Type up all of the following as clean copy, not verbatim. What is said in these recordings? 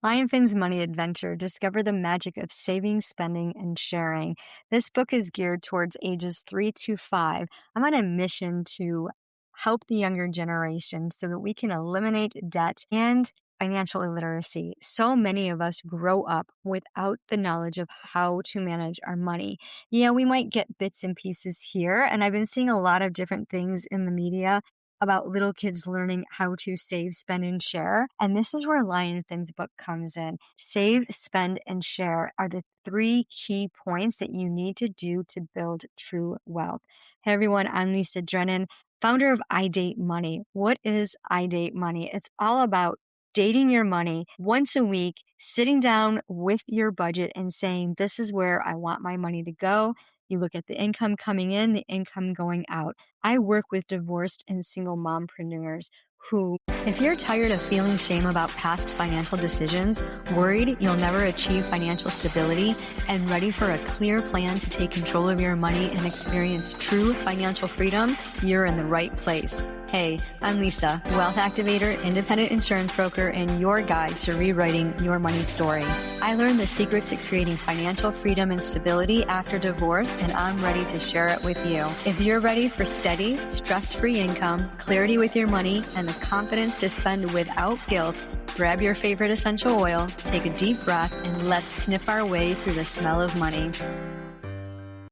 Lionfin's Money Adventure: Discover the Magic of Saving, Spending, and Sharing. This book is geared towards ages 3 to 5. I'm on a mission to help the younger generation so that we can eliminate debt and financial illiteracy. So many of us grow up without the knowledge of how to manage our money. Yeah, we might get bits and pieces here, and I've been seeing a lot of different things in the media about little kids learning how to save, spend, and share. And this is where Lionfin's book comes in. Save, spend, and share are the three key points that you need to do to build true wealth. Hey everyone, I'm Lisa Drennon, founder of I Date Money. What is I Date Money? It's all about dating your money once a week, sitting down with your budget and saying, this is where I want my money to go. You look at the income coming in, the income going out. I work with divorced and single mompreneurs who, if you're tired of feeling shame about past financial decisions, worried you'll never achieve financial stability, and ready for a clear plan to take control of your money and experience true financial freedom, you're in the right place. Hey, I'm Lisa, wealth activator, independent insurance broker, and your guide to rewriting your money story. I learned the secret to creating financial freedom and stability after divorce, and I'm ready to share it with you. If you're ready for steady, stress-free income, clarity with your money, and the confidence to spend without guilt, grab your favorite essential oil, take a deep breath, and let's sniff our way through the smell of money.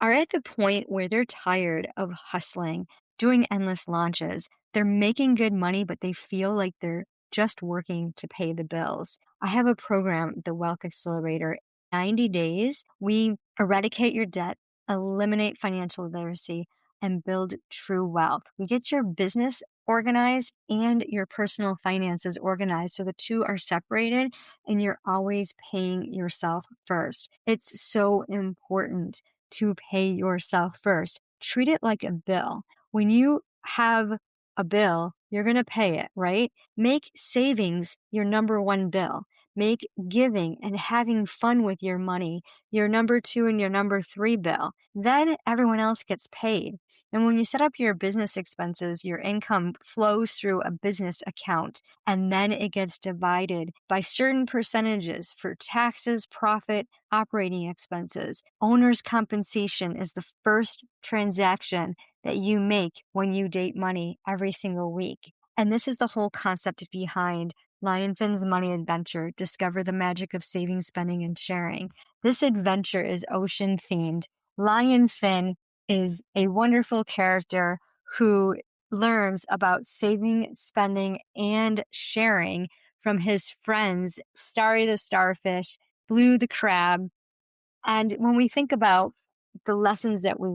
Are at the point where they're tired of hustling, doing endless launches. They're making good money, but they feel like they're just working to pay the bills. I have a program, the Wealth Accelerator. 90 days, we eradicate your debt, eliminate financial literacy, and build true wealth. We get your business organized and your personal finances organized so the two are separated and you're always paying yourself first. It's so important to pay yourself first. Treat it like a bill. When you have a bill, you're going to pay it, right? Make savings your number one bill. Make giving and having fun with your money your number two and your number three bill. Then everyone else gets paid. And when you set up your business expenses, your income flows through a business account, and then it gets divided by certain percentages for taxes, profit, operating expenses. Owner's compensation is the first transaction that you make when you date money every single week. And this is the whole concept behind Lionfin's Money Adventure: Discover the Magic of Saving, Spending, and Sharing. This adventure is ocean themed. Lionfin is a wonderful character who learns about saving, spending, and sharing from his friends, Starry the starfish, Blue the crab. And when we think about the lessons that we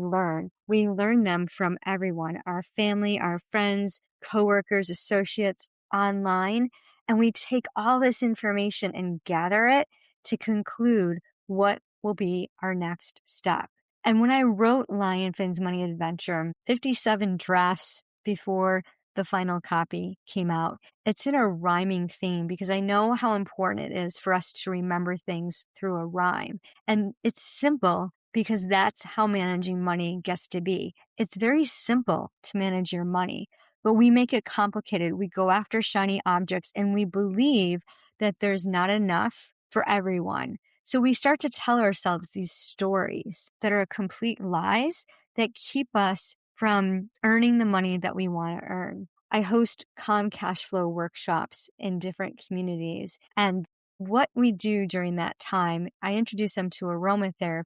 learn them from everyone, our family, our friends, coworkers, associates, online. And we take all this information and gather it to conclude what will be our next step. And when I wrote Lionfin's Money Adventure, 57 drafts before the final copy came out, it's in a rhyming theme because I know how important it is for us to remember things through a rhyme. And it's simple because that's how managing money gets to be. It's very simple to manage your money, but we make it complicated. We go after shiny objects and we believe that there's not enough for everyone. So we start to tell ourselves these stories that are complete lies that keep us from earning the money that we want to earn. I host calm cash flow workshops in different communities. And what we do during that time, I introduce them to aromatherapy,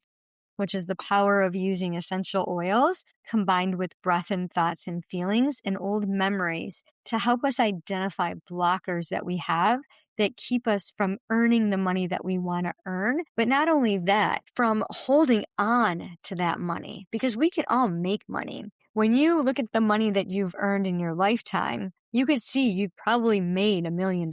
which is the power of using essential oils combined with breath and thoughts and feelings and old memories to help us identify blockers that we have that keep us from earning the money that we want to earn. But not only that, from holding on to that money, because we can all make money. When you look at the money that you've earned in your lifetime, you could see you've probably made $1 million.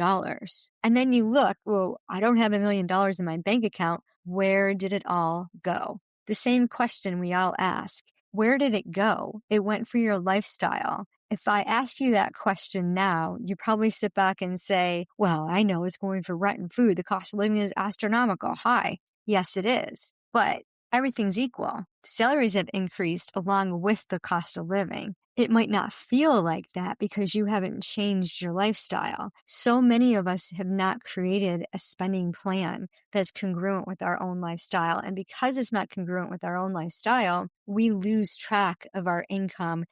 And then you look, well, I don't have $1 million in my bank account. Where did it all go? The same question we all ask. Where did it go? It went for your lifestyle. If I ask you that question now, you probably sit back and say, well, I know it's going for rent and food. The cost of living is astronomical high. Yes, it is. But everything's equal. Salaries have increased along with the cost of living. It might not feel like that because you haven't changed your lifestyle. So many of us have not created a spending plan that's congruent with our own lifestyle. And because it's not congruent with our own lifestyle, we lose track of our income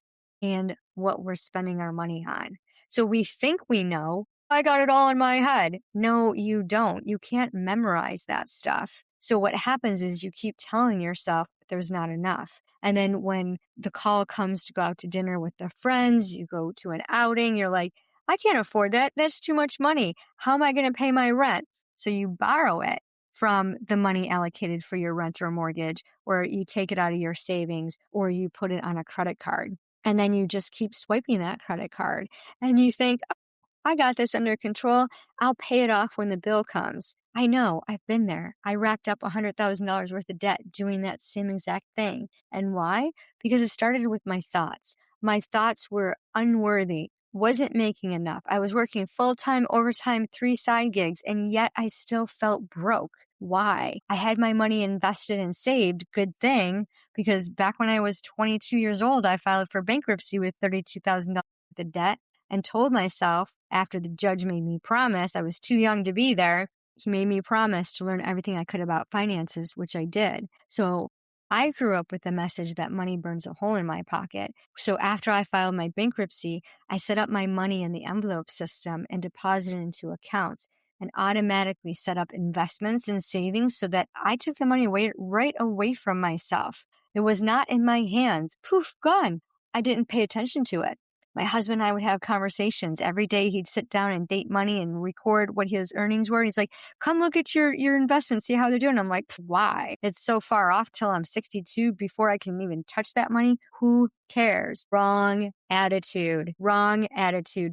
and what we're spending our money on. So we think we know. I got it all in my head. No, you don't. You can't memorize that stuff. So what happens is you keep telling yourself there's not enough. And then when the call comes to go out to dinner with the friends, you go to an outing, you're like, I can't afford that. That's too much money. How am I going to pay my rent? So you borrow it from the money allocated for your rent or mortgage, or you take it out of your savings, or you put it on a credit card. And then you just keep swiping that credit card. And you think, I got this under control. I'll pay it off when the bill comes. I know, I've been there. I racked up $100,000 worth of debt doing that same exact thing. And why? Because it started with my thoughts. My thoughts were unworthy, wasn't making enough. I was working full-time, overtime, 3 side gigs, and yet I still felt broke. Why? I had my money invested and saved. Good thing, because back when I was 22 years old, I filed for bankruptcy with $32,000 worth of debt. And told myself after the judge made me promise, I was too young to be there. He made me promise to learn everything I could about finances, which I did. So I grew up with the message that money burns a hole in my pocket. So after I filed my bankruptcy, I set up my money in the envelope system and deposited into accounts and automatically set up investments and savings so that I took the money right away from myself. It was not in my hands. Poof, gone. I didn't pay attention to it. My husband and I would have conversations. Every day he'd sit down and date money and record what his earnings were. He's like, come look at your investments, see how they're doing. I'm like, why? It's so far off till I'm 62 before I can even touch that money. Who cares? Wrong attitude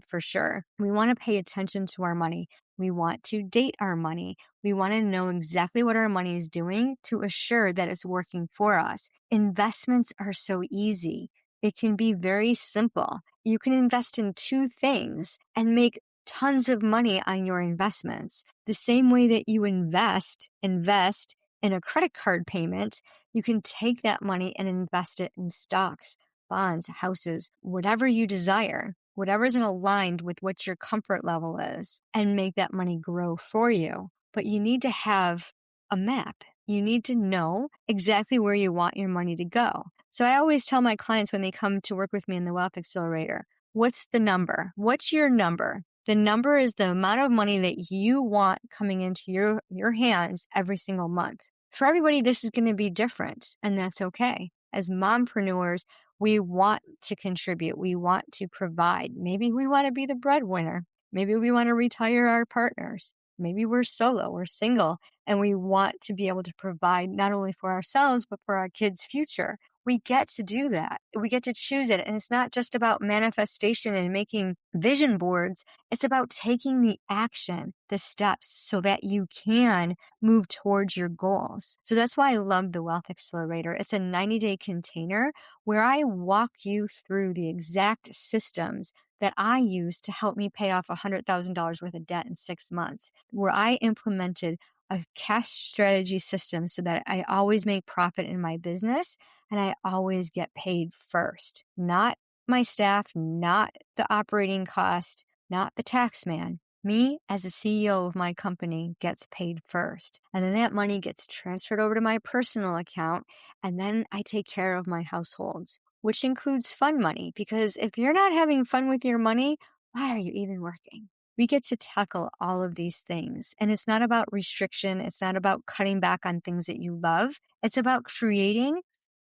for sure. We want to pay attention to our money. We want to date our money. We want to know exactly what our money is doing to assure that it's working for us. Investments are so easy. It can be very simple. You can invest in 2 things and make tons of money on your investments. The same way that you invest in a credit card payment, you can take that money and invest it in stocks, bonds, houses, whatever you desire, whatever is aligned with what your comfort level is, and make that money grow for you. But you need to have a map. You need to know exactly where you want your money to go. So I always tell my clients when they come to work with me in the Wealth Accelerator, what's the number? What's your number? The number is the amount of money that you want coming into your hands every single month. For everybody, this is going to be different, and that's okay. As mompreneurs, we want to contribute. We want to provide. Maybe we want to be the breadwinner. Maybe we want to retire our partners. Maybe we're solo, we're single, and we want to be able to provide not only for ourselves, but for our kids' future. We get to do that. We get to choose it. And it's not just about manifestation and making vision boards. It's about taking the action, the steps, so that you can move towards your goals. So that's why I love the Wealth Accelerator. It's a 90-day container where I walk you through the exact systems that I use to help me pay off $100,000 worth of debt in 6 months, where I implemented a cash strategy system so that I always make profit in my business and I always get paid first. Not my staff, not the operating cost, not the tax man. Me, as a CEO of my company, gets paid first. And then that money gets transferred over to my personal account, and then I take care of my households, which includes fun money. Because if you're not having fun with your money, why are you even working? We get to tackle all of these things. And it's not about restriction. It's not about cutting back on things that you love. It's about creating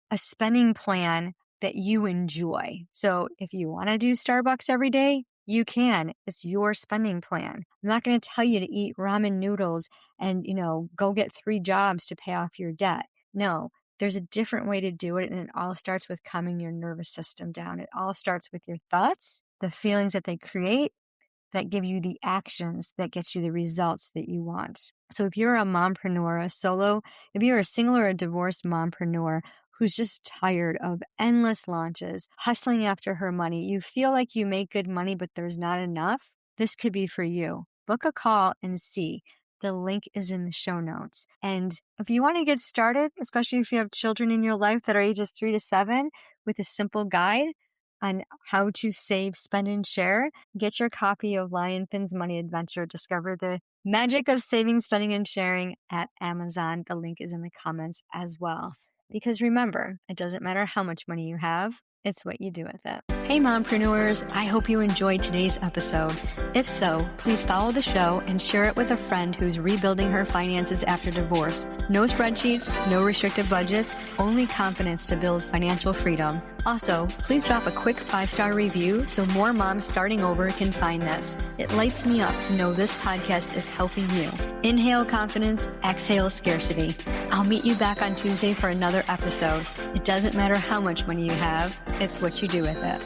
a spending plan that you enjoy. So if you want to do Starbucks every day, you can. It's your spending plan. I'm not going to tell you to eat ramen noodles and, go get 3 jobs to pay off your debt. No, there's a different way to do it. And it all starts with calming your nervous system down. It all starts with your thoughts, the feelings that they create, that give you the actions that get you the results that you want. So if you're a mompreneur, if you're a single or a divorced mompreneur who's just tired of endless launches, hustling after her money, you feel like you make good money, but there's not enough, this could be for you. Book a call and see. The link is in the show notes. And if you want to get started, especially if you have children in your life that are ages 3 to 7, with a simple guide on how to save, spend, and share, get your copy of Lionfin's Money Adventure. Discover the magic of saving, spending, and sharing at Amazon. The link is in the comments as well. Because remember, it doesn't matter how much money you have, it's what you do with it. Hey, mompreneurs, I hope you enjoyed today's episode. If so, please follow the show and share it with a friend who's rebuilding her finances after divorce. No spreadsheets, no restrictive budgets, only confidence to build financial freedom. Also, please drop a quick 5-star review so more moms starting over can find this. It lights me up to know this podcast is helping you. Inhale confidence, exhale scarcity. I'll meet you back on Tuesday for another episode. It doesn't matter how much money you have, it's what you do with it.